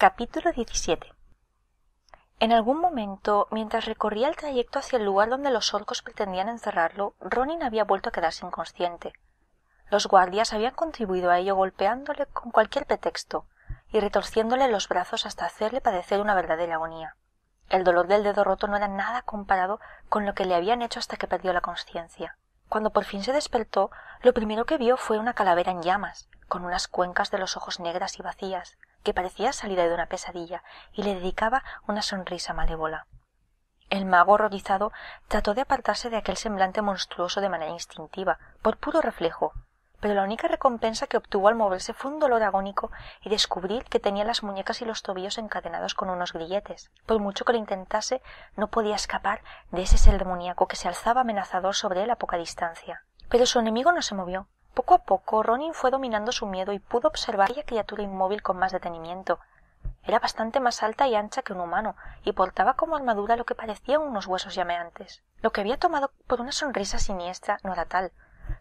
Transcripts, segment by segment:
Capítulo 17. En algún momento, mientras recorría el trayecto hacia el lugar donde los orcos pretendían encerrarlo, Ronin había vuelto a quedarse inconsciente. Los guardias habían contribuido a ello golpeándole con cualquier pretexto y retorciéndole los brazos hasta hacerle padecer una verdadera agonía. El dolor del dedo roto no era nada comparado con lo que le habían hecho hasta que perdió la consciencia. Cuando por fin se despertó, lo primero que vio fue una calavera en llamas, con unas cuencas de los ojos negras y vacías, que parecía salida de una pesadilla, y le dedicaba una sonrisa malévola. El mago, horrorizado, trató de apartarse de aquel semblante monstruoso de manera instintiva, por puro reflejo, pero la única recompensa que obtuvo al moverse fue un dolor agónico y descubrir que tenía las muñecas y los tobillos encadenados con unos grilletes. Por mucho que lo intentase, no podía escapar de ese ser demoníaco que se alzaba amenazador sobre él a poca distancia. Pero su enemigo no se movió. Poco a poco, Ronin fue dominando su miedo y pudo observar a aquella criatura inmóvil con más detenimiento. Era bastante más alta y ancha que un humano, y portaba como armadura lo que parecían unos huesos llameantes. Lo que había tomado por una sonrisa siniestra no era tal,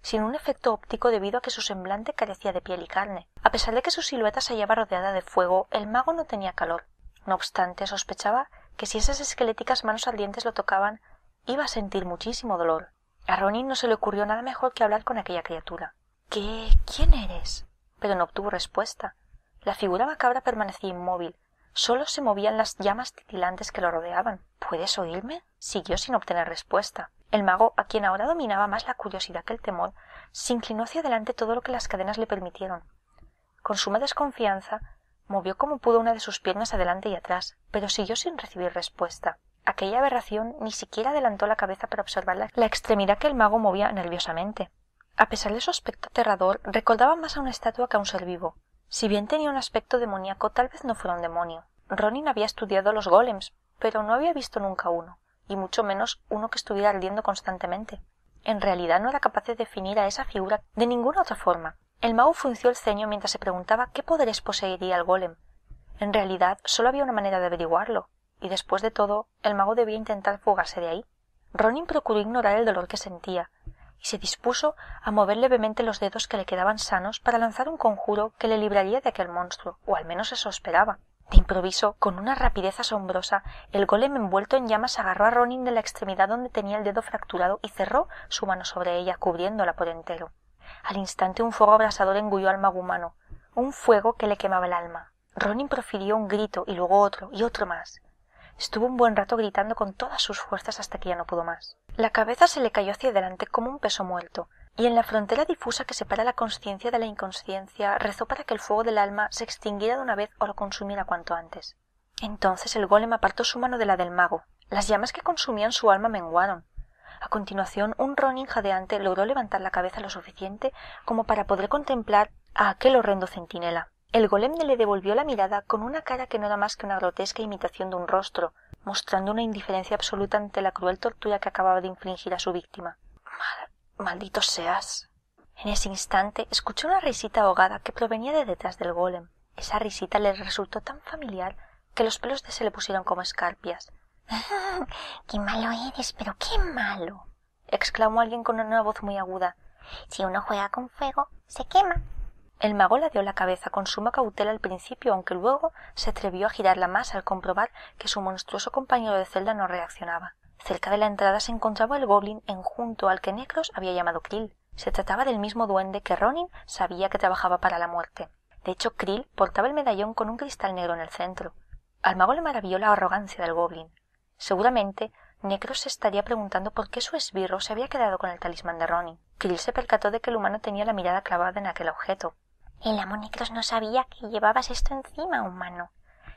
sino un efecto óptico debido a que su semblante carecía de piel y carne. A pesar de que su silueta se hallaba rodeada de fuego, el mago no tenía calor. No obstante, sospechaba que si esas esqueléticas manos ardientes lo tocaban, iba a sentir muchísimo dolor. A Ronin no se le ocurrió nada mejor que hablar con aquella criatura. ¿Quién eres? Pero no obtuvo respuesta. La figura macabra permanecía inmóvil. Solo se movían las llamas titilantes que lo rodeaban. ¿Puedes oírme? Siguió sin obtener respuesta. El mago, a quien ahora dominaba más la curiosidad que el temor, se inclinó hacia adelante todo lo que las cadenas le permitieron. Con suma desconfianza, movió como pudo una de sus piernas adelante y atrás, pero siguió sin recibir respuesta. Aquella aberración ni siquiera adelantó la cabeza para observar la extremidad que el mago movía nerviosamente. A pesar de su aspecto aterrador, recordaba más a una estatua que a un ser vivo. Si bien tenía un aspecto demoníaco, tal vez no fuera un demonio. Ronin había estudiado los golems, pero no había visto nunca uno, y mucho menos uno que estuviera ardiendo constantemente. En realidad no era capaz de definir a esa figura de ninguna otra forma. El mago frunció el ceño mientras se preguntaba qué poderes poseería el golem. En realidad solo había una manera de averiguarlo, y después de todo, el mago debía intentar fugarse de ahí. Ronin procuró ignorar el dolor que sentía, y se dispuso a mover levemente los dedos que le quedaban sanos para lanzar un conjuro que le libraría de aquel monstruo, o al menos eso esperaba. De improviso, con una rapidez asombrosa, el golem envuelto en llamas agarró a Ronin de la extremidad donde tenía el dedo fracturado y cerró su mano sobre ella, cubriéndola por entero. Al instante un fuego abrasador engulló al mago humano, un fuego que le quemaba el alma. Ronin profirió un grito y luego otro y otro más. Estuvo un buen rato gritando con todas sus fuerzas hasta que ya no pudo más. La cabeza se le cayó hacia adelante como un peso muerto, y en la frontera difusa que separa la consciencia de la inconsciencia rezó para que el fuego del alma se extinguiera de una vez o lo consumiera cuanto antes. Entonces el golem apartó su mano de la del mago. Las llamas que consumían su alma menguaron. A continuación, un Ronin jadeante logró levantar la cabeza lo suficiente como para poder contemplar a aquel horrendo centinela. El golem le devolvió la mirada con una cara que no era más que una grotesca imitación de un rostro, mostrando una indiferencia absoluta ante la cruel tortura que acababa de infligir a su víctima. Maldito seas. En ese instante escuchó una risita ahogada que provenía de detrás del golem. Esa risita le resultó tan familiar que los pelos se le pusieron como escarpias. ¡Qué malo eres, pero qué malo! Exclamó alguien con una voz muy aguda. Si uno juega con fuego, se quema. El mago ladeó la cabeza con suma cautela al principio, aunque luego se atrevió a girarla más al comprobar que su monstruoso compañero de celda no reaccionaba. Cerca de la entrada se encontraba el goblin enjunto al que Necros había llamado Krill. Se trataba del mismo duende que Ronin sabía que trabajaba para la muerte. De hecho, Krill portaba el medallón con un cristal negro en el centro. Al mago le maravilló la arrogancia del goblin. Seguramente Necros se estaría preguntando por qué su esbirro se había quedado con el talismán de Ronin. Krill se percató de que el humano tenía la mirada clavada en aquel objeto. El amo Necros no sabía que llevabas esto encima, humano.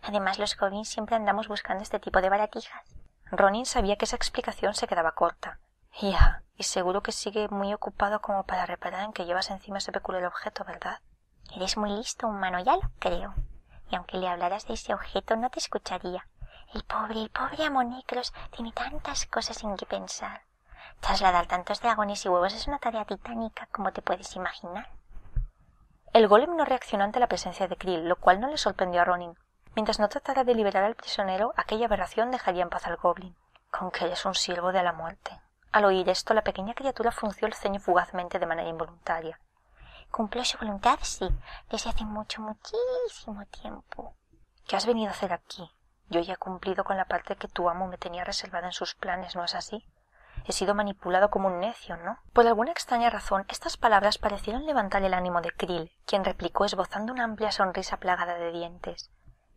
Además, los goblins siempre andamos buscando este tipo de baratijas. Ronin sabía que esa explicación se quedaba corta. Ya, y seguro que sigue muy ocupado como para reparar en que llevas encima ese peculiar objeto, ¿verdad? Eres muy listo, humano, ya lo creo. Y aunque le hablaras de ese objeto, no te escucharía. El pobre amo Necros tiene tantas cosas en que pensar. Trasladar tantos dragones y huevos es una tarea titánica, como te puedes imaginar. El golem no reaccionó ante la presencia de Krill, lo cual no le sorprendió a Ronin. Mientras no tratara de liberar al prisionero, aquella aberración dejaría en paz al goblin. Con que eres un siervo de la muerte. Al oír esto, la pequeña criatura frunció el ceño fugazmente de manera involuntaria. Cumplo su voluntad, sí, desde hace muchísimo tiempo. ¿Qué has venido a hacer aquí? Yo ya he cumplido con la parte que tu amo me tenía reservada en sus planes, ¿no es así? He sido manipulado como un necio, ¿no? Por alguna extraña razón, estas palabras parecieron levantar el ánimo de Krill, quien replicó esbozando una amplia sonrisa plagada de dientes.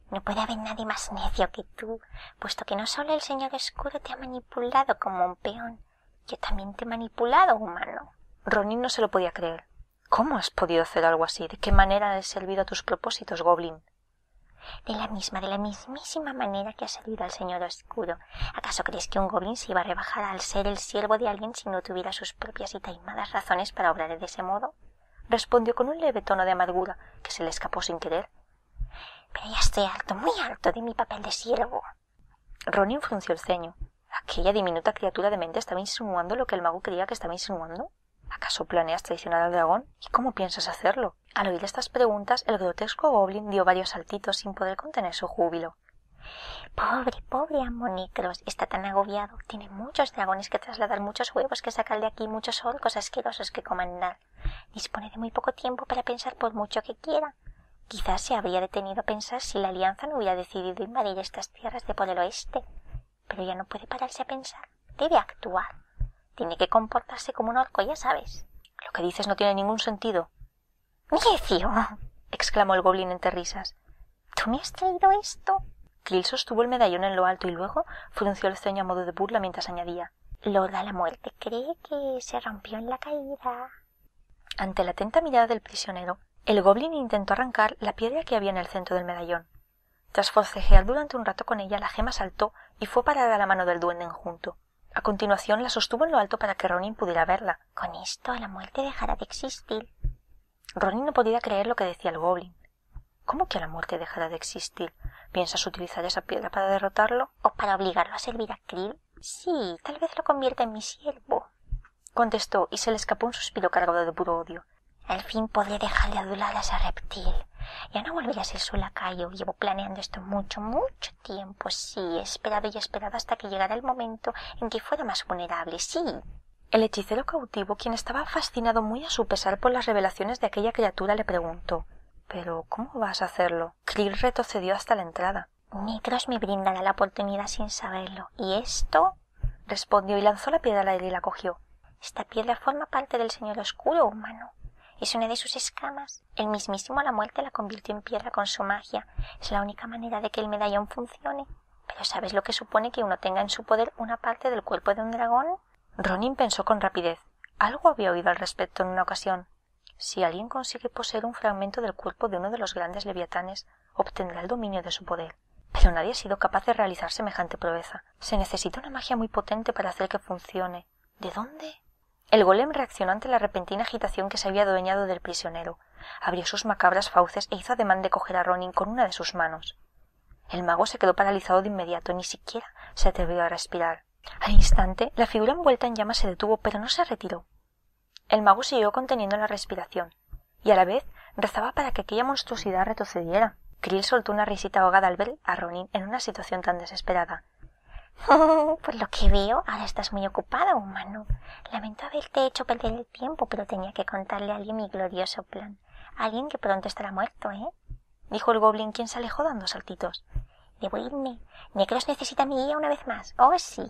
No puede haber nadie más necio que tú, puesto que no solo el señor oscuro te ha manipulado como un peón, yo también te he manipulado, humano. Ronin no se lo podía creer. ¿Cómo has podido hacer algo así? ¿De qué manera he servido a tus propósitos, Goblin? De la mismísima manera que ha servido al señor oscuro. ¿Acaso crees que un goblin se iba a rebajar al ser el siervo de alguien si no tuviera sus propias y taimadas razones para obrar de ese modo? Respondió con un leve tono de amargura que se le escapó sin querer. Pero ya estoy harto, muy harto de mi papel de siervo. Ronin frunció el ceño. ¿Aquella diminuta criatura de mente estaba insinuando lo que el mago creía que estaba insinuando? ¿Acaso planeas traicionar al dragón? ¿Y cómo piensas hacerlo? Al oír estas preguntas, el grotesco goblin dio varios saltitos sin poder contener su júbilo. Pobre amo Necros, está tan agobiado. Tiene muchos dragones que trasladar, muchos huevos que sacar de aquí, muchos orcos asquerosos que comandar. Dispone de muy poco tiempo para pensar por mucho que quiera. Quizás se habría detenido a pensar si la Alianza no hubiera decidido invadir estas tierras de por el oeste. Pero ya no puede pararse a pensar. Debe actuar. Tiene que comportarse como un orco, ya sabes. Lo que dices no tiene ningún sentido. ¡Necio! Exclamó el goblin entre risas. ¿Tú me has traído esto? Krill sostuvo el medallón en lo alto y luego frunció el ceño a modo de burla mientras añadía. Lorda la muerte cree que se rompió en la caída. Ante la atenta mirada del prisionero, el goblin intentó arrancar la piedra que había en el centro del medallón. Tras forcejear durante un rato con ella, la gema saltó y fue parada a la mano del duende enjunto. A continuación la sostuvo en lo alto para que Ronin pudiera verla. Con esto la muerte dejará de existir. Ronin no podía creer lo que decía el goblin. ¿Cómo que la muerte dejará de existir? ¿Piensas utilizar esa piedra para derrotarlo? ¿O para obligarlo a servir a Krill? Sí, tal vez lo convierta en mi siervo, contestó, y se le escapó un suspiro cargado de puro odio. Al fin podré dejar de adular a ese reptil. Ya no volveré a ser su lacayo. Llevo planeando esto mucho tiempo. Sí, he esperado y esperado hasta que llegara el momento en que fuera más vulnerable. Sí. El hechicero cautivo, quien estaba fascinado muy a su pesar por las revelaciones de aquella criatura, le preguntó: «¿Pero cómo vas a hacerlo?» Krill retrocedió hasta la entrada. Necros me brindará la oportunidad sin saberlo. ¿Y esto?», respondió, y lanzó la piedra al aire y la cogió. «Esta piedra forma parte del señor oscuro, humano. Es una de sus escamas. El mismísimo la muerte la convirtió en piedra con su magia. Es la única manera de que el medallón funcione. Pero ¿sabes lo que supone que uno tenga en su poder una parte del cuerpo de un dragón?». Ronin pensó con rapidez. Algo había oído al respecto en una ocasión. Si alguien consigue poseer un fragmento del cuerpo de uno de los grandes leviatanes, obtendrá el dominio de su poder. Pero nadie ha sido capaz de realizar semejante proeza. Se necesita una magia muy potente para hacer que funcione. ¿De dónde? El golem reaccionó ante la repentina agitación que se había adueñado del prisionero. Abrió sus macabras fauces e hizo ademán de coger a Ronin con una de sus manos. El mago se quedó paralizado de inmediato, ni siquiera se atrevió a respirar. Al instante, la figura envuelta en llamas se detuvo, pero no se retiró. El mago siguió conteniendo la respiración, y a la vez rezaba para que aquella monstruosidad retrocediera. Krill soltó una risita ahogada al ver a Ronin en una situación tan desesperada. Por lo que veo, ahora estás muy ocupada, humano. Lamento haberte hecho perder el tiempo, pero tenía que contarle a alguien mi glorioso plan. Alguien que pronto estará muerto, dijo el goblin, quien se alejó dando saltitos. Debo irme. Necros necesita mi guía una vez más. Oh, sí.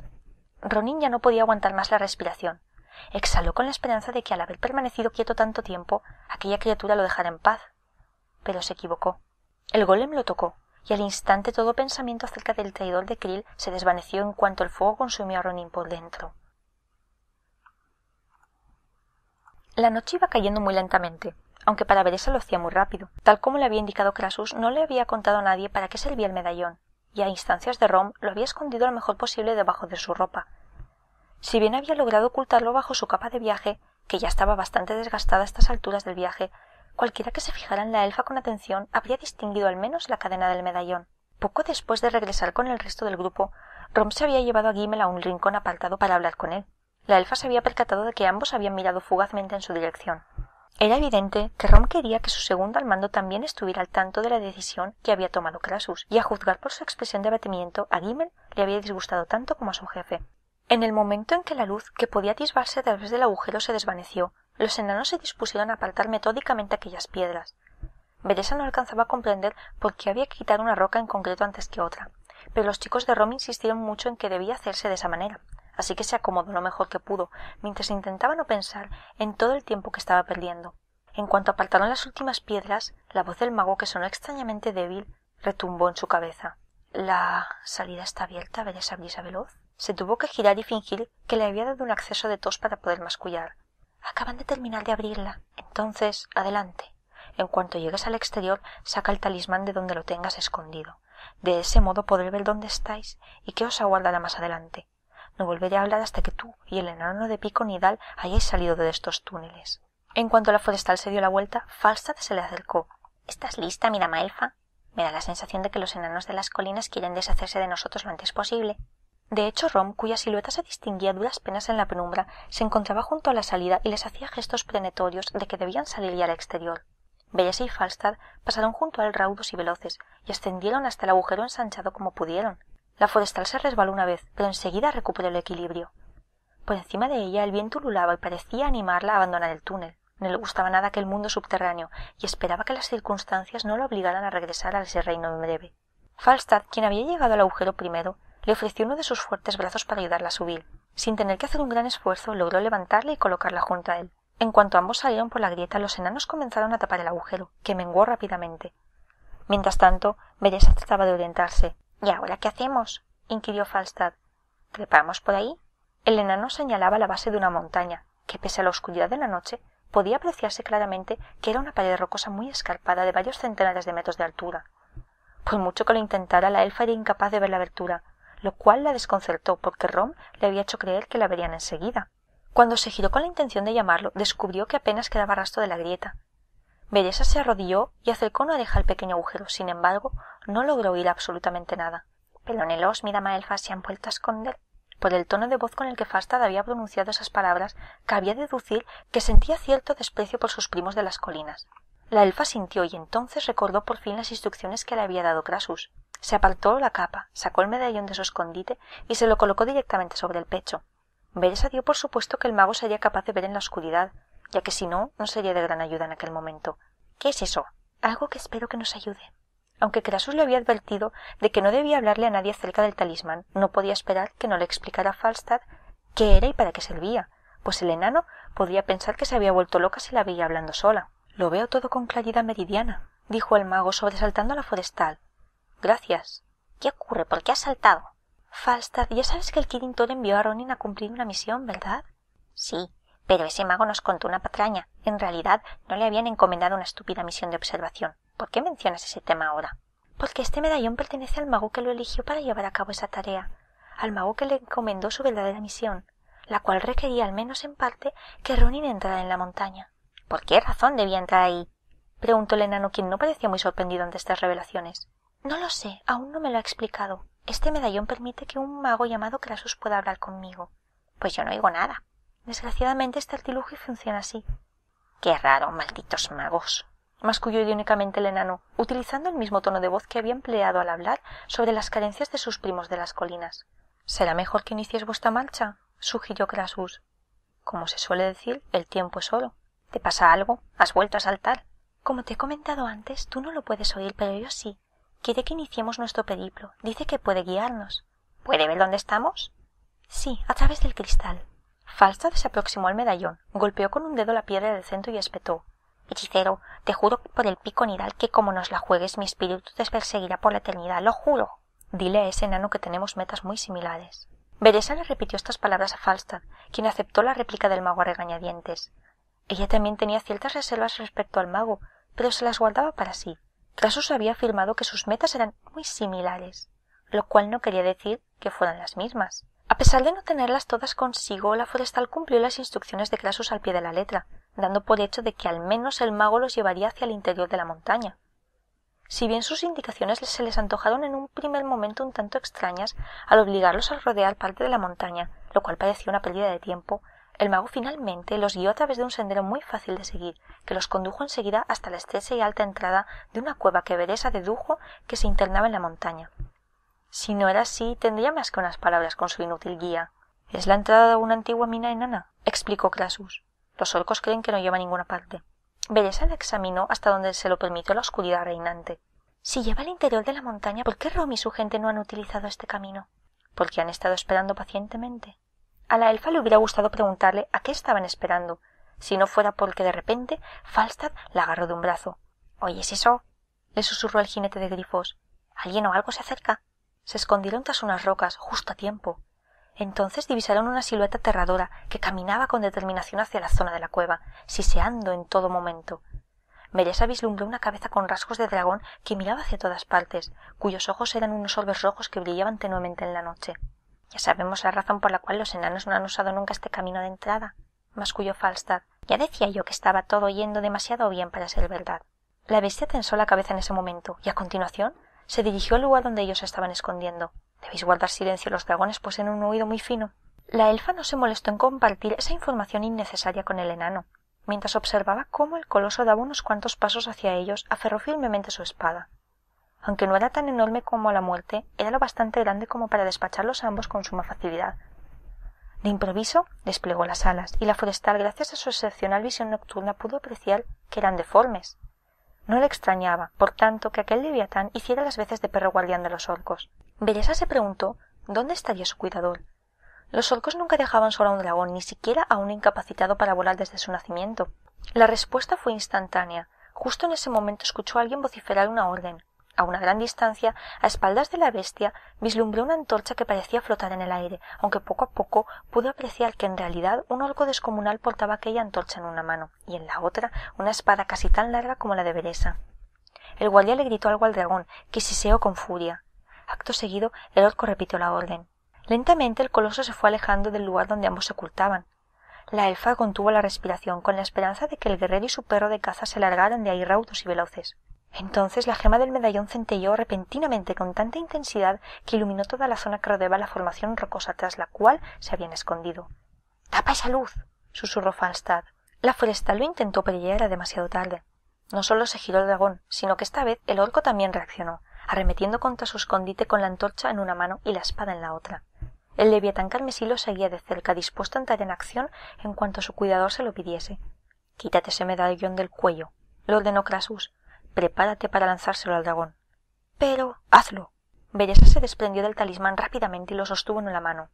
Ronin ya no podía aguantar más la respiración. Exhaló con la esperanza de que al haber permanecido quieto tanto tiempo, aquella criatura lo dejara en paz. Pero se equivocó. El golem lo tocó, y al instante todo pensamiento acerca del traidor de Krill se desvaneció en cuanto el fuego consumió a Ronin por dentro. La noche iba cayendo muy lentamente, aunque para Beresa lo hacía muy rápido. Tal como le había indicado Krasus, no le había contado a nadie para qué servía el medallón, y a instancias de Rom lo había escondido lo mejor posible debajo de su ropa. Si bien había logrado ocultarlo bajo su capa de viaje, que ya estaba bastante desgastada a estas alturas del viaje, cualquiera que se fijara en la elfa con atención habría distinguido al menos la cadena del medallón. Poco después de regresar con el resto del grupo, Rom se había llevado a Gimel a un rincón apartado para hablar con él. La elfa se había percatado de que ambos habían mirado fugazmente en su dirección. Era evidente que Rom quería que su segundo al mando también estuviera al tanto de la decisión que había tomado Krasus, y a juzgar por su expresión de abatimiento, a Gimel le había disgustado tanto como a su jefe. En el momento en que la luz que podía atisbarse a través del agujero se desvaneció, los enanos se dispusieron a apartar metódicamente aquellas piedras. Beresa no alcanzaba a comprender por qué había que quitar una roca en concreto antes que otra, pero los chicos de Rom insistieron mucho en que debía hacerse de esa manera, así que se acomodó lo mejor que pudo, mientras intentaba no pensar en todo el tiempo que estaba perdiendo. En cuanto apartaron las últimas piedras, la voz del mago, que sonó extrañamente débil, retumbó en su cabeza. «¿La salida está abierta, Beresa Brisa Veloz?» Se tuvo que girar y fingir que le había dado un acceso de tos para poder mascullar. «Acaban de terminar de abrirla. Entonces, adelante. En cuanto llegues al exterior, saca el talismán de donde lo tengas escondido. De ese modo podré ver dónde estáis y qué os aguardará más adelante. No volveré a hablar hasta que tú y el enano de pico nidal hayáis salido de estos túneles». En cuanto la forestal se dio la vuelta, Falstaff se le acercó. ¿Estás lista, mi dama elfa? Me da la sensación de que los enanos de las colinas quieren deshacerse de nosotros lo antes posible. De hecho, Rom, cuya silueta se distinguía a duras penas en la penumbra, se encontraba junto a la salida y les hacía gestos prenetorios de que debían salir ya al exterior. Beresa y Falstaff pasaron junto a él raudos y veloces y ascendieron hasta el agujero ensanchado como pudieron. La forestal se resbaló una vez, pero enseguida recuperó el equilibrio. Por encima de ella el viento ululaba y parecía animarla a abandonar el túnel. No le gustaba nada aquel mundo subterráneo y esperaba que las circunstancias no lo obligaran a regresar a ese reino en breve. Falstaff, quien había llegado al agujero primero, le ofreció uno de sus fuertes brazos para ayudarla a subir. Sin tener que hacer un gran esfuerzo, logró levantarla y colocarla junto a él. En cuanto ambos salieron por la grieta, los enanos comenzaron a tapar el agujero, que menguó rápidamente. Mientras tanto, Beresa trataba de orientarse. ¿Y ahora qué hacemos?, inquirió Falstaff. ¿Trepamos por ahí? El enano señalaba la base de una montaña, que pese a la oscuridad de la noche, podía apreciarse claramente que era una pared rocosa muy escarpada de varios centenares de metros de altura. Por mucho que lo intentara, la elfa era incapaz de ver la abertura, lo cual la desconcertó porque Rom le había hecho creer que la verían enseguida. Cuando se giró con la intención de llamarlo, descubrió que apenas quedaba rastro de la grieta. Beresa se arrodilló y acercó una oreja al pequeño agujero. Sin embargo, no logró oír absolutamente nada. «Pelónelos, mi dama elfa, se han vuelto a esconder». Por el tono de voz con el que Falstaff había pronunciado esas palabras, cabía deducir que sentía cierto desprecio por sus primos de las colinas. La elfa sintió y entonces recordó por fin las instrucciones que le había dado Crassus. Se apartó la capa, sacó el medallón de su escondite y se lo colocó directamente sobre el pecho. Beresa dio por supuesto que el mago sería capaz de ver en la oscuridad, ya que si no, no sería de gran ayuda en aquel momento. «¿Qué es eso?» «Algo que espero que nos ayude». Aunque Crassus le había advertido de que no debía hablarle a nadie acerca del talismán, no podía esperar que no le explicara a Falstaff qué era y para qué servía, pues el enano podría pensar que se había vuelto loca si la veía hablando sola. «Lo veo todo con claridad meridiana», dijo el mago sobresaltando a la forestal. «Gracias». «¿Qué ocurre? ¿Por qué has saltado?» «Falstaff, ya sabes que el Kirin Tor envió a Ronin a cumplir una misión, ¿verdad?» «Sí, pero ese mago nos contó una patraña. En realidad no le habían encomendado una estúpida misión de observación. ¿Por qué mencionas ese tema ahora?» «Porque este medallón pertenece al mago que lo eligió para llevar a cabo esa tarea, al mago que le encomendó su verdadera misión, la cual requería, al menos en parte, que Ronin entrara en la montaña». «¿Por qué razón debía entrar ahí?», preguntó el enano, quien no parecía muy sorprendido ante estas revelaciones. «No lo sé, aún no me lo ha explicado. Este medallón permite que un mago llamado Crassus pueda hablar conmigo». «Pues yo no oigo nada». «Desgraciadamente este artilugio funciona así». «Qué raro, malditos magos», masculló irónicamente el enano, utilizando el mismo tono de voz que había empleado al hablar sobre las carencias de sus primos de las colinas. «Será mejor que iniciéis vuestra marcha», sugirió Crassus. «Como se suele decir, el tiempo es oro». «¿Te pasa algo? ¿Has vuelto a saltar?» «Como te he comentado antes, tú no lo puedes oír, pero yo sí. Quiere que iniciemos nuestro periplo. Dice que puede guiarnos». «¿Puede ver dónde estamos?» «Sí, a través del cristal». Falstaff se aproximó al medallón, golpeó con un dedo la piedra del centro y espetó. «Hechicero, te juro por el pico nidal que como nos la juegues mi espíritu te perseguirá por la eternidad, lo juro». «Dile a ese enano que tenemos metas muy similares». Beresa le repitió estas palabras a Falstaff, quien aceptó la réplica del mago a regañadientes. Ella también tenía ciertas reservas respecto al mago, pero se las guardaba para sí. Crassus había afirmado que sus metas eran muy similares, lo cual no quería decir que fueran las mismas. A pesar de no tenerlas todas consigo, la forestal cumplió las instrucciones de Crassus al pie de la letra, dando por hecho de que al menos el mago los llevaría hacia el interior de la montaña. Si bien sus indicaciones se les antojaron en un primer momento un tanto extrañas al obligarlos a rodear parte de la montaña, lo cual parecía una pérdida de tiempo, el mago finalmente los guió a través de un sendero muy fácil de seguir, que los condujo enseguida hasta la estrecha y alta entrada de una cueva que Beresa dedujo que se internaba en la montaña. Si no era así, tendría más que unas palabras con su inútil guía. «Es la entrada de una antigua mina enana», explicó Crassus. «Los orcos creen que no lleva a ninguna parte». Beresa la examinó hasta donde se lo permitió la oscuridad reinante. Si lleva al interior de la montaña, ¿por qué Rom y su gente no han utilizado este camino? Porque han estado esperando pacientemente. A la elfa le hubiera gustado preguntarle a qué estaban esperando, si no fuera porque de repente Falstad la agarró de un brazo. —¿Oyes eso? —le susurró el jinete de grifos. —¿Alguien o algo se acerca? Se escondieron tras unas rocas, justo a tiempo. Entonces divisaron una silueta aterradora que caminaba con determinación hacia la zona de la cueva, siseando en todo momento. Beresa vislumbró una cabeza con rasgos de dragón que miraba hacia todas partes, cuyos ojos eran unos orbes rojos que brillaban tenuemente en la noche. —Ya sabemos la razón por la cual los enanos no han usado nunca este camino de entrada —masculló Falstad—. Ya decía yo que estaba todo yendo demasiado bien para ser verdad. La bestia tensó la cabeza en ese momento y a continuación se dirigió al lugar donde ellos se estaban escondiendo. Debéis guardar silencio, los dragones poseen un oído muy fino. La elfa no se molestó en compartir esa información innecesaria con el enano. Mientras observaba cómo el coloso daba unos cuantos pasos hacia ellos, aferró firmemente su espada. Aunque no era tan enorme como la muerte, era lo bastante grande como para despacharlos a ambos con suma facilidad. De improviso desplegó las alas, y la forestal, gracias a su excepcional visión nocturna, pudo apreciar que eran deformes. No le extrañaba, por tanto, que aquel leviatán hiciera las veces de perro guardián de los orcos. Beresa se preguntó dónde estaría su cuidador. Los orcos nunca dejaban solo a un dragón, ni siquiera a un incapacitado para volar desde su nacimiento. La respuesta fue instantánea. Justo en ese momento escuchó a alguien vociferar una orden. A una gran distancia, a espaldas de la bestia, vislumbró una antorcha que parecía flotar en el aire, aunque poco a poco pudo apreciar que en realidad un orco descomunal portaba aquella antorcha en una mano, y en la otra una espada casi tan larga como la de Beresa. El guardia le gritó algo al dragón, que siseó con furia. Acto seguido, el orco repitió la orden. Lentamente el coloso se fue alejando del lugar donde ambos se ocultaban. La elfa contuvo la respiración, con la esperanza de que el guerrero y su perro de caza se largaran de ahí raudos y veloces. Entonces la gema del medallón centelleó repentinamente con tanta intensidad que iluminó toda la zona que rodeaba la formación rocosa tras la cual se habían escondido. —¡Tapa esa luz! —susurró Falstad. La forestal lo intentó, pero ya era demasiado tarde. No solo se giró el dragón, sino que esta vez el orco también reaccionó, arremetiendo contra su escondite con la antorcha en una mano y la espada en la otra. El leviatán carmesí lo seguía de cerca, dispuesto a entrar en acción en cuanto su cuidador se lo pidiese. —Quítate ese medallón del cuello —le ordenó Krasus—. Prepárate para lanzárselo al dragón. —Pero... —Hazlo. Beresa se desprendió del talismán rápidamente y lo sostuvo en la mano,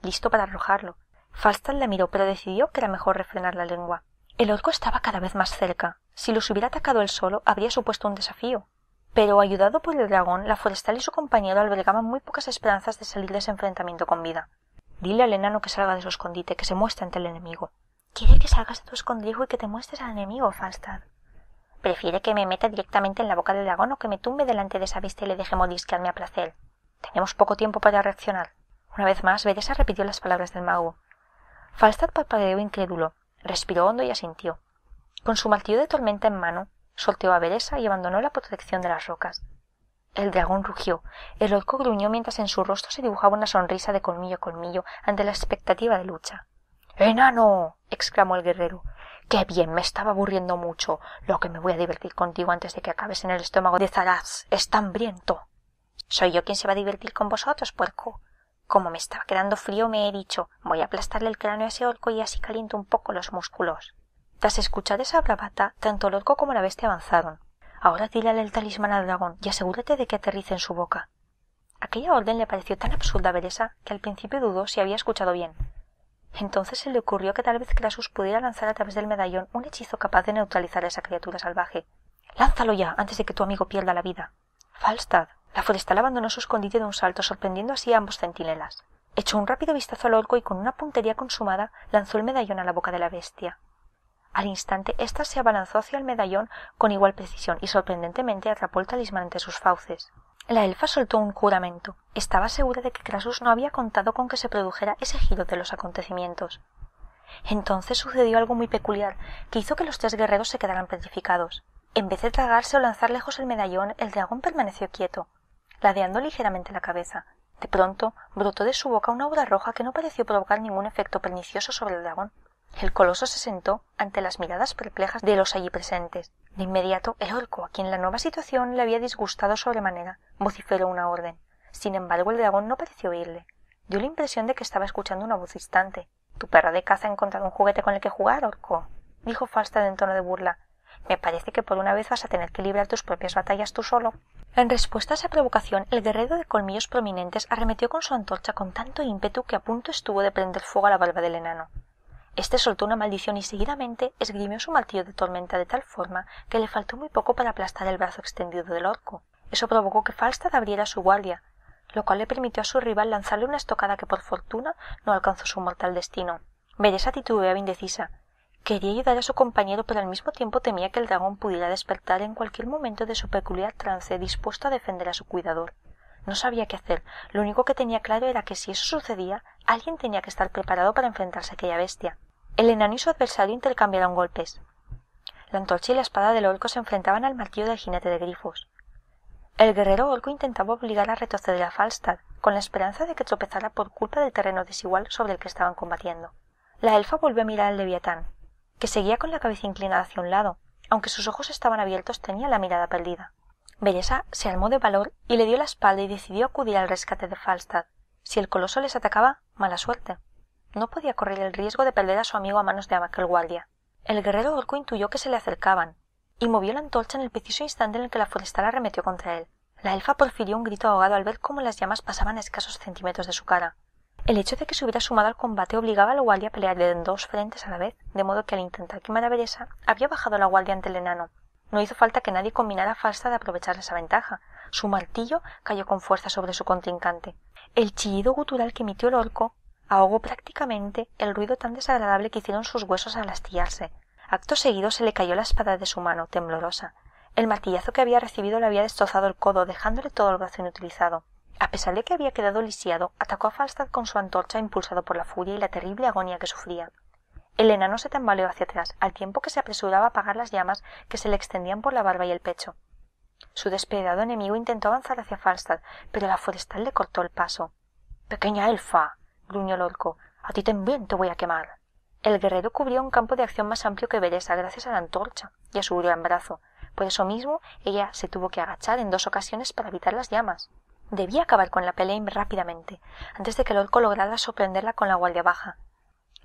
listo para arrojarlo. Falstad la miró, pero decidió que era mejor refrenar la lengua. El orco estaba cada vez más cerca. Si los hubiera atacado él solo, habría supuesto un desafío. Pero, ayudado por el dragón, la forestal y su compañero albergaban muy pocas esperanzas de salir de ese enfrentamiento con vida. Dile al enano que salga de su escondite, que se muestre ante el enemigo. —¿Quiere que salgas de tu escondrijo y que te muestres al enemigo, Falstad? —¿Prefiere que me meta directamente en la boca del dragón o que me tumbe delante de esa bestia y le deje morisquearme a placer? Tenemos poco tiempo para reaccionar. Una vez más, Beresa repitió las palabras del mago. Falstad parpadeó incrédulo, respiró hondo y asintió. Con su martillo de tormenta en mano, solteó a Beresa y abandonó la protección de las rocas. El dragón rugió. El orco gruñó mientras en su rostro se dibujaba una sonrisa de colmillo a colmillo ante la expectativa de lucha. —¡Enano! —exclamó el guerrero. —¡Qué bien! Me estaba aburriendo mucho. Lo que me voy a divertir contigo antes de que acabes en el estómago de Zaraz. ¡Está hambriento! —¿Soy yo quien se va a divertir con vosotros, puerco? Como me estaba quedando frío, me he dicho, voy a aplastarle el cráneo a ese orco y así caliento un poco los músculos. Tras escuchar esa bravata, tanto el orco como la bestia avanzaron. Ahora tírale el talismán al dragón y asegúrate de que aterrice en su boca. Aquella orden le pareció tan absurda a Beresa que al principio dudó si había escuchado bien. Entonces se le ocurrió que tal vez Krasus pudiera lanzar a través del medallón un hechizo capaz de neutralizar a esa criatura salvaje. —¡Lánzalo ya, antes de que tu amigo pierda la vida! Falstad. La forestal abandonó su escondite de un salto, sorprendiendo así a ambos centinelas. Echó un rápido vistazo al orco y con una puntería consumada lanzó el medallón a la boca de la bestia. Al instante, ésta se abalanzó hacia el medallón con igual precisión y sorprendentemente atrapó el talismán entre sus fauces. La elfa soltó un juramento. Estaba segura de que Krasus no había contado con que se produjera ese giro de los acontecimientos. Entonces sucedió algo muy peculiar, que hizo que los tres guerreros se quedaran petrificados. En vez de tragarse o lanzar lejos el medallón, el dragón permaneció quieto, ladeando ligeramente la cabeza. De pronto, brotó de su boca una aura roja que no pareció provocar ningún efecto pernicioso sobre el dragón. El coloso se sentó ante las miradas perplejas de los allí presentes. De inmediato, el orco, a quien la nueva situación le había disgustado sobremanera, vociferó una orden. Sin embargo, el dragón no pareció oírle. Dio la impresión de que estaba escuchando una voz distante. —¿Tu perro de caza ha encontrado un juguete con el que jugar, orco? —dijo Falstad en tono de burla. Me parece que por una vez vas a tener que librar tus propias batallas tú solo. En respuesta a esa provocación, el guerrero de colmillos prominentes arremetió con su antorcha con tanto ímpetu que a punto estuvo de prender fuego a la barba del enano. Este soltó una maldición y seguidamente esgrimió su martillo de tormenta de tal forma que le faltó muy poco para aplastar el brazo extendido del orco. Eso provocó que Falstad abriera su guardia, lo cual le permitió a su rival lanzarle una estocada que por fortuna no alcanzó su mortal destino. Veresa titubeaba indecisa. Quería ayudar a su compañero, pero al mismo tiempo temía que el dragón pudiera despertar en cualquier momento de su peculiar trance, dispuesto a defender a su cuidador. No sabía qué hacer. Lo único que tenía claro era que si eso sucedía, alguien tenía que estar preparado para enfrentarse a aquella bestia. El enano y su adversario intercambiaron golpes. La antorcha y la espada del orco se enfrentaban al martillo del jinete de grifos. El guerrero orco intentaba obligar a retroceder a Falstad, con la esperanza de que tropezara por culpa del terreno desigual sobre el que estaban combatiendo. La elfa volvió a mirar al leviatán, que seguía con la cabeza inclinada hacia un lado. Aunque sus ojos estaban abiertos, tenía la mirada perdida. Veresa se armó de valor y le dio la espalda y decidió acudir al rescate de Falstad. Si el coloso les atacaba, mala suerte. No podía correr el riesgo de perder a su amigo a manos de aquel guardia. El guerrero orco intuyó que se le acercaban, y movió la antorcha en el preciso instante en el que la forestal arremetió contra él. La elfa profirió un grito ahogado al ver cómo las llamas pasaban a escasos centímetros de su cara. El hecho de que se hubiera sumado al combate obligaba al guardia a pelear en dos frentes a la vez, de modo que al intentar quemar a Veresa, había bajado la guardia ante el enano. No hizo falta que nadie combinara Falstad de aprovechar esa ventaja. Su martillo cayó con fuerza sobre su contrincante. El chillido gutural que emitió el orco ahogó prácticamente el ruido tan desagradable que hicieron sus huesos al astillarse. Acto seguido se le cayó la espada de su mano, temblorosa. El martillazo que había recibido le había destrozado el codo, dejándole todo el brazo inutilizado. A pesar de que había quedado lisiado, atacó a Falstad con su antorcha impulsado por la furia y la terrible agonía que sufría. El enano se tambaleó hacia atrás, al tiempo que se apresuraba a apagar las llamas que se le extendían por la barba y el pecho. Su despiadado enemigo intentó avanzar hacia Falstad, pero la forestal le cortó el paso. «¡Pequeña elfa!», gruñó el orco. «A ti también te voy a quemar». El guerrero cubría un campo de acción más amplio que Veresa gracias a la antorcha y a su gran brazo. Por eso mismo ella se tuvo que agachar en 2 ocasiones para evitar las llamas. Debía acabar con la pelea rápidamente, antes de que el orco lograra sorprenderla con la guardia baja.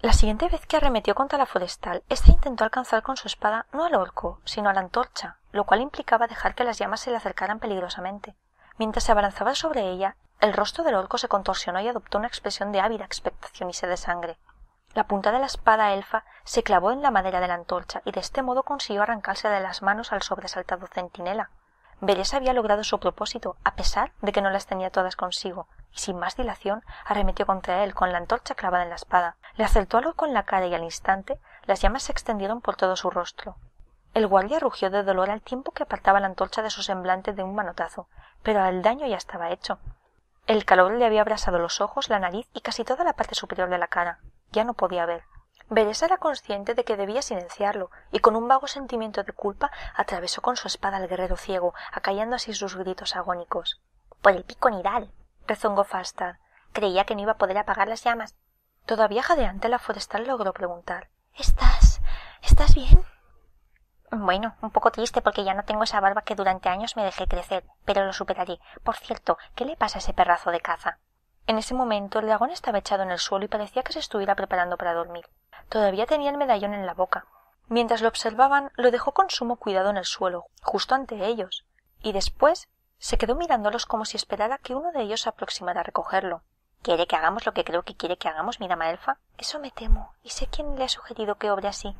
La siguiente vez que arremetió contra la forestal, ésta intentó alcanzar con su espada no al orco, sino a la antorcha, lo cual implicaba dejar que las llamas se le acercaran peligrosamente. Mientras se abalanzaba sobre ella, el rostro del orco se contorsionó y adoptó una expresión de ávida expectación y sed de sangre. La punta de la espada elfa se clavó en la madera de la antorcha y de este modo consiguió arrancarse de las manos al sobresaltado centinela. Veresa había logrado su propósito, a pesar de que no las tenía todas consigo, y sin más dilación arremetió contra él con la antorcha clavada en la espada. Le acertó al orco en la cara y al instante las llamas se extendieron por todo su rostro. El guardia rugió de dolor al tiempo que apartaba la antorcha de su semblante de un manotazo, pero el daño ya estaba hecho. El calor le había abrasado los ojos, la nariz y casi toda la parte superior de la cara. Ya no podía ver. Veresa era consciente de que debía silenciarlo, y con un vago sentimiento de culpa atravesó con su espada al guerrero ciego, acallando así sus gritos agónicos. «Por el pico nidal», rezongó Falstad. «Creía que no iba a poder apagar las llamas». Todavía jadeante, la forestal logró preguntar. ¿Estás bien?» «Bueno, un poco triste porque ya no tengo esa barba que durante años me dejé crecer, pero lo superaré. Por cierto, ¿qué le pasa a ese perrazo de caza?» En ese momento el dragón estaba echado en el suelo y parecía que se estuviera preparando para dormir. Todavía tenía el medallón en la boca. Mientras lo observaban, lo dejó con sumo cuidado en el suelo, justo ante ellos, y después se quedó mirándolos como si esperara que uno de ellos se aproximara a recogerlo. ¿Quiere que hagamos lo que creo que quiere que hagamos, mi dama elfa? Eso me temo, y sé quién le ha sugerido que obre así.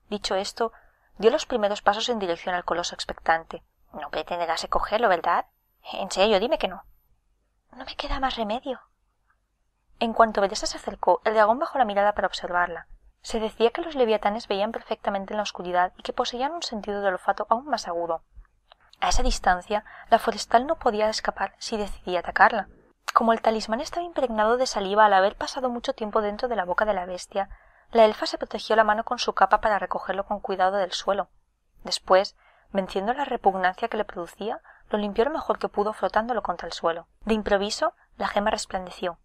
Dicho esto, dio los primeros pasos en dirección al coloso expectante. No pretenderás recogerlo, ¿verdad? En serio, dime que no. No me queda más remedio. En cuanto Veresa se acercó, el dragón bajó la mirada para observarla. Se decía que los leviatanes veían perfectamente en la oscuridad y que poseían un sentido del olfato aún más agudo. A esa distancia, la forestal no podía escapar si decidía atacarla. Como el talismán estaba impregnado de saliva al haber pasado mucho tiempo dentro de la boca de la bestia, la elfa se protegió la mano con su capa para recogerlo con cuidado del suelo. Después, venciendo la repugnancia que le producía, lo limpió lo mejor que pudo frotándolo contra el suelo. De improviso, la gema resplandeció.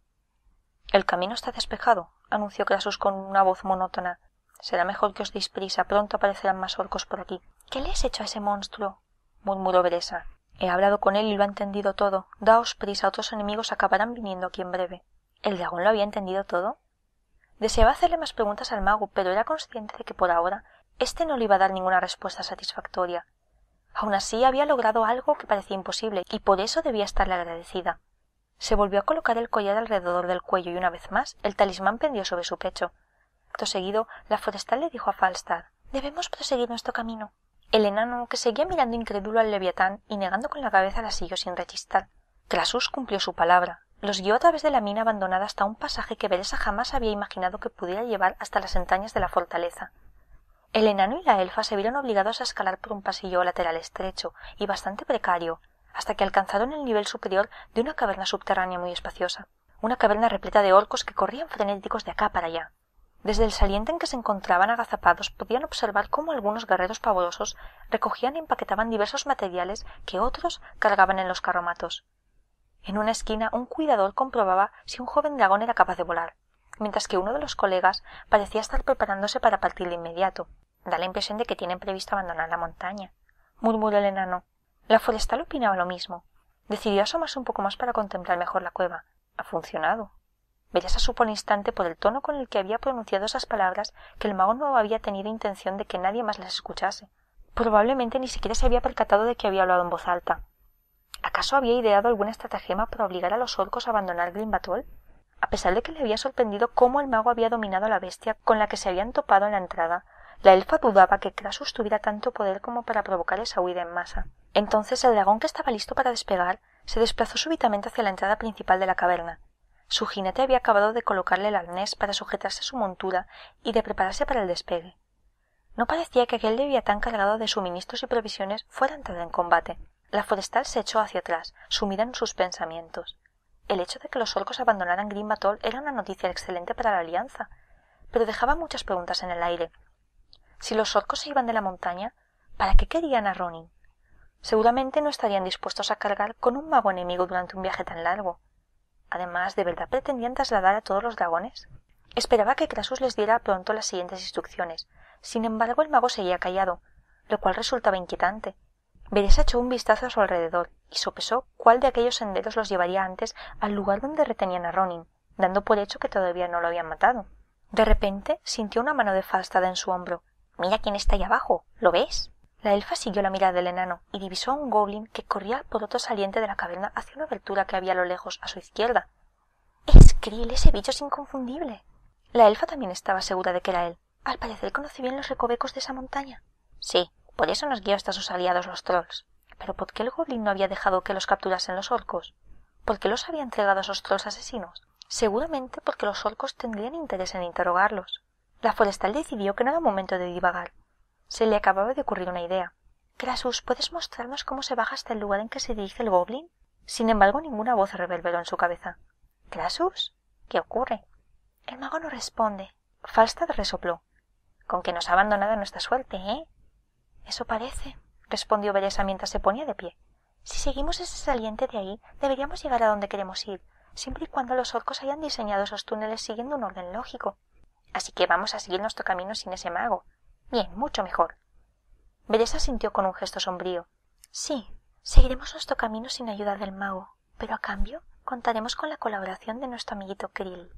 «El camino está despejado», anunció Krasus con una voz monótona. «Será mejor que os deis prisa, pronto aparecerán más orcos por aquí». «¿Qué le has hecho a ese monstruo?», murmuró Veresa. «He hablado con él y lo ha entendido todo. Daos prisa, otros enemigos acabarán viniendo aquí en breve». ¿El dragón lo había entendido todo? Deseaba hacerle más preguntas al mago, pero era consciente de que por ahora Este no le iba a dar ninguna respuesta satisfactoria. Aún así había logrado algo que parecía imposible, y por eso debía estarle agradecida. Se volvió a colocar el collar alrededor del cuello y una vez más el talismán pendió sobre su pecho. Acto seguido, la forestal le dijo a Falstad: «Debemos proseguir nuestro camino». El enano, que seguía mirando incrédulo al leviatán y negando con la cabeza, la siguió sin rechistar. Krasus cumplió su palabra. Los guió a través de la mina abandonada hasta un pasaje que Beresa jamás había imaginado que pudiera llevar hasta las entrañas de la fortaleza. El enano y la elfa se vieron obligados a escalar por un pasillo lateral estrecho y bastante precario, hasta que alcanzaron el nivel superior de una caverna subterránea muy espaciosa, una caverna repleta de orcos que corrían frenéticos de acá para allá. Desde el saliente en que se encontraban agazapados podían observar cómo algunos guerreros pavorosos recogían y empaquetaban diversos materiales que otros cargaban en los carromatos. En una esquina un cuidador comprobaba si un joven dragón era capaz de volar, mientras que uno de los colegas parecía estar preparándose para partir de inmediato. «Da la impresión de que tienen previsto abandonar la montaña», murmuró el enano. La forestal opinaba lo mismo. Decidió asomarse un poco más para contemplar mejor la cueva. Ha funcionado. Beresa supo al instante por el tono con el que había pronunciado esas palabras que el mago no había tenido intención de que nadie más las escuchase. Probablemente ni siquiera se había percatado de que había hablado en voz alta. ¿Acaso había ideado alguna estratagema para obligar a los orcos a abandonar Grimbatol? A pesar de que le había sorprendido cómo el mago había dominado a la bestia con la que se habían topado en la entrada, la elfa dudaba que Krasus tuviera tanto poder como para provocar esa huida en masa. Entonces el dragón, que estaba listo para despegar, se desplazó súbitamente hacia la entrada principal de la caverna. Su jinete había acabado de colocarle el arnés para sujetarse a su montura y de prepararse para el despegue. No parecía que aquel leviatán cargado de suministros y provisiones fuera a entrar en combate. La forestal se echó hacia atrás, sumida en sus pensamientos. El hecho de que los orcos abandonaran Grimbatol era una noticia excelente para la alianza, pero dejaba muchas preguntas en el aire. Si los orcos se iban de la montaña, ¿para qué querían a Ronin? Seguramente no estarían dispuestos a cargar con un mago enemigo durante un viaje tan largo. Además, ¿de verdad pretendían trasladar a todos los dragones? Esperaba que Krasus les diera pronto las siguientes instrucciones. Sin embargo, el mago seguía callado, lo cual resultaba inquietante. Beresa echó un vistazo a su alrededor y sopesó cuál de aquellos senderos los llevaría antes al lugar donde retenían a Ronin, dando por hecho que todavía no lo habían matado. De repente sintió una mano de Falstad en su hombro. «Mira quién está ahí abajo, ¿lo ves?» La elfa siguió la mirada del enano y divisó a un goblin que corría por otro saliente de la caverna hacia una abertura que había a lo lejos a su izquierda. «¡Es Krill! ¡Ese bicho es inconfundible!» La elfa también estaba segura de que era él. Al parecer conoce bien los recovecos de esa montaña. Sí, por eso nos guió hasta sus aliados los trolls. ¿Pero por qué el goblin no había dejado que los capturasen los orcos? ¿Por qué los había entregado a esos trolls asesinos? Seguramente porque los orcos tendrían interés en interrogarlos. La forestal decidió que no era momento de divagar. Se le acababa de ocurrir una idea. «Krasus, ¿puedes mostrarnos cómo se baja hasta el lugar en que se dirige el goblin?» Sin embargo, ninguna voz reverberó en su cabeza. «¿Krasus? ¿Qué ocurre?» El mago no responde. Falstad resopló. «Con que nos ha abandonado a nuestra suerte, ¿eh?» «Eso parece», respondió Beresa mientras se ponía de pie. «Si seguimos ese saliente de ahí, deberíamos llegar a donde queremos ir, siempre y cuando los orcos hayan diseñado esos túneles siguiendo un orden lógico. Así que vamos a seguir nuestro camino sin ese mago. Bien, mucho mejor». Beresa sintió con un gesto sombrío. «Sí, seguiremos nuestro camino sin ayuda del mago, pero a cambio contaremos con la colaboración de nuestro amiguito Krill».